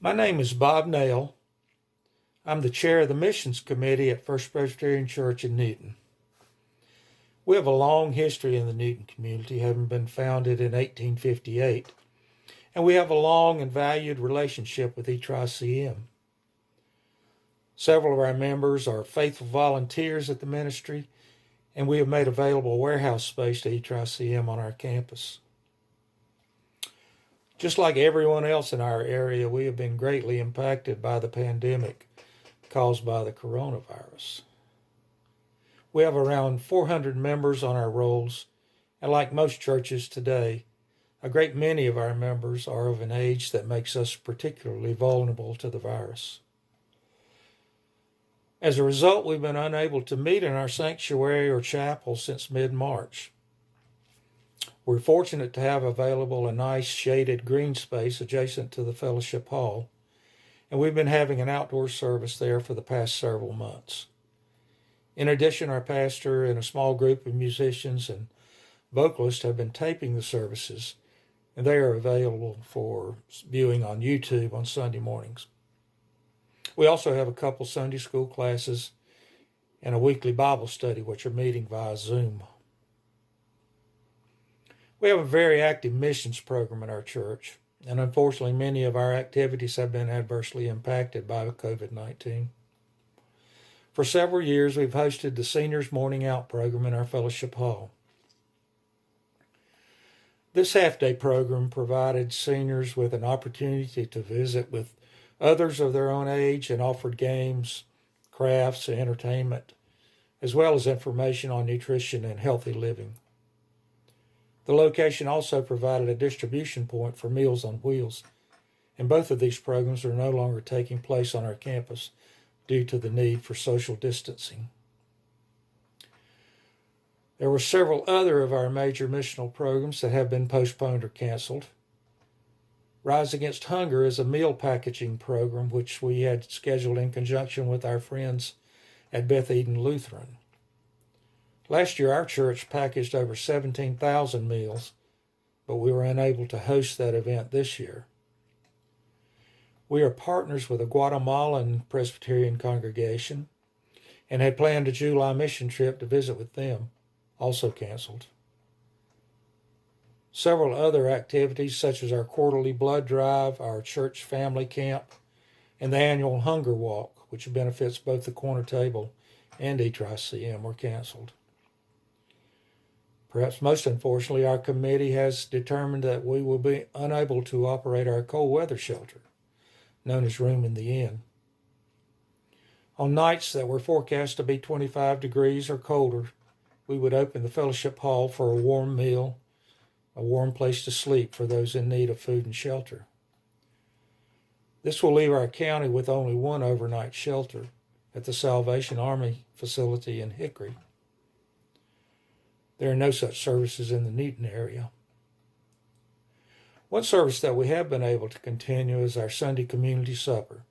My name is Bob Nail. I'm the chair of the missions committee at First Presbyterian Church in Newton. We have a long history in the Newton community, having been founded in 1858, and we have a long and valued relationship with ECM. Several of our members are faithful volunteers at the ministry, and we have made available warehouse space to ECM on our campus. Just like everyone else in our area, we have been greatly impacted by the pandemic caused by the coronavirus. We have around 400 members on our rolls, and like most churches today, a great many of our members are of an age that makes us particularly vulnerable to the virus. As a result, we've been unable to meet in our sanctuary or chapel since mid-March. We're fortunate to have available a nice shaded green space adjacent to the fellowship hall, and we've been having an outdoor service there for the past several months. In addition, our pastor and a small group of musicians and vocalists have been taping the services, and they are available for viewing on YouTube on Sunday mornings. We also have a couple Sunday school classes and a weekly Bible study, which are meeting via Zoom. We have a very active missions program in our church, and unfortunately many of our activities have been adversely impacted by COVID-19. For several years, we've hosted the Seniors Morning Out program in our fellowship hall. This half-day program provided seniors with an opportunity to visit with others of their own age and offered games, crafts, and entertainment, as well as information on nutrition and healthy living. The location also provided a distribution point for Meals on Wheels, and both of these programs are no longer taking place on our campus due to the need for social distancing. There were several other of our major missional programs that have been postponed or canceled. Rise Against Hunger is a meal packaging program which we had scheduled in conjunction with our friends at Beth Eden Lutheran. Last year, our church packaged over 17,000 meals, but we were unable to host that event this year. We are partners with a Guatemalan Presbyterian congregation and had planned a July mission trip to visit with them, also canceled. Several other activities, such as our quarterly blood drive, our church family camp, and the annual hunger walk, which benefits both the corner table and ECM, were canceled. Perhaps most unfortunately, our committee has determined that we will be unable to operate our cold weather shelter, known as Room in the Inn. On nights that were forecast to be 25 degrees or colder, we would open the fellowship hall for a warm meal, a warm place to sleep for those in need of food and shelter. This will leave our county with only one overnight shelter at the Salvation Army facility in Hickory. There are no such services in the Newton area. One service that we have been able to continue is our Sunday community supper.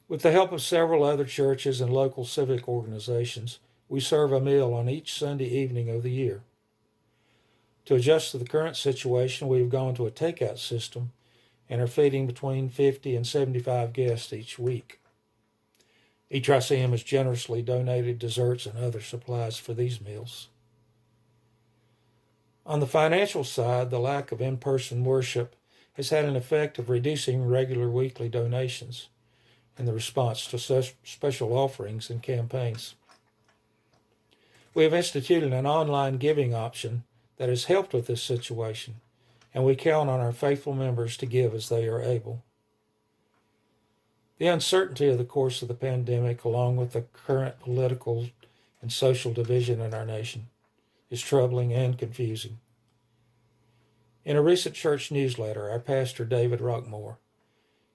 With the help of several other churches and local civic organizations, we serve a meal on each Sunday evening of the year. To adjust to the current situation, we've gone to a takeout system and are feeding between 50 and 75 guests each week. ECM has generously donated desserts and other supplies for these meals. On the financial side, the lack of in-person worship has had an effect of reducing regular weekly donations in the response to special offerings and campaigns. We have instituted an online giving option that has helped with this situation, and we count on our faithful members to give as they are able. The uncertainty of the course of the pandemic, along with the current political and social division in our nation, is troubling and confusing. In a recent church newsletter, our pastor, David Rockmore,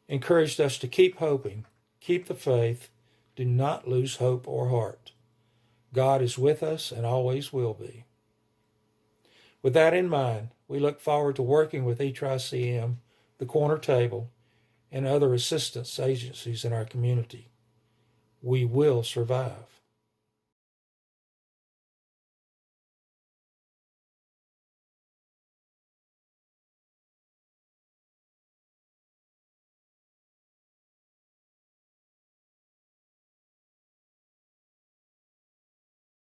encouraged us to keep hoping, keep the faith, do not lose hope or heart. God is with us and always will be. With that in mind, we look forward to working with ECM, the Corner Table, and other assistance agencies in our community. We will survive.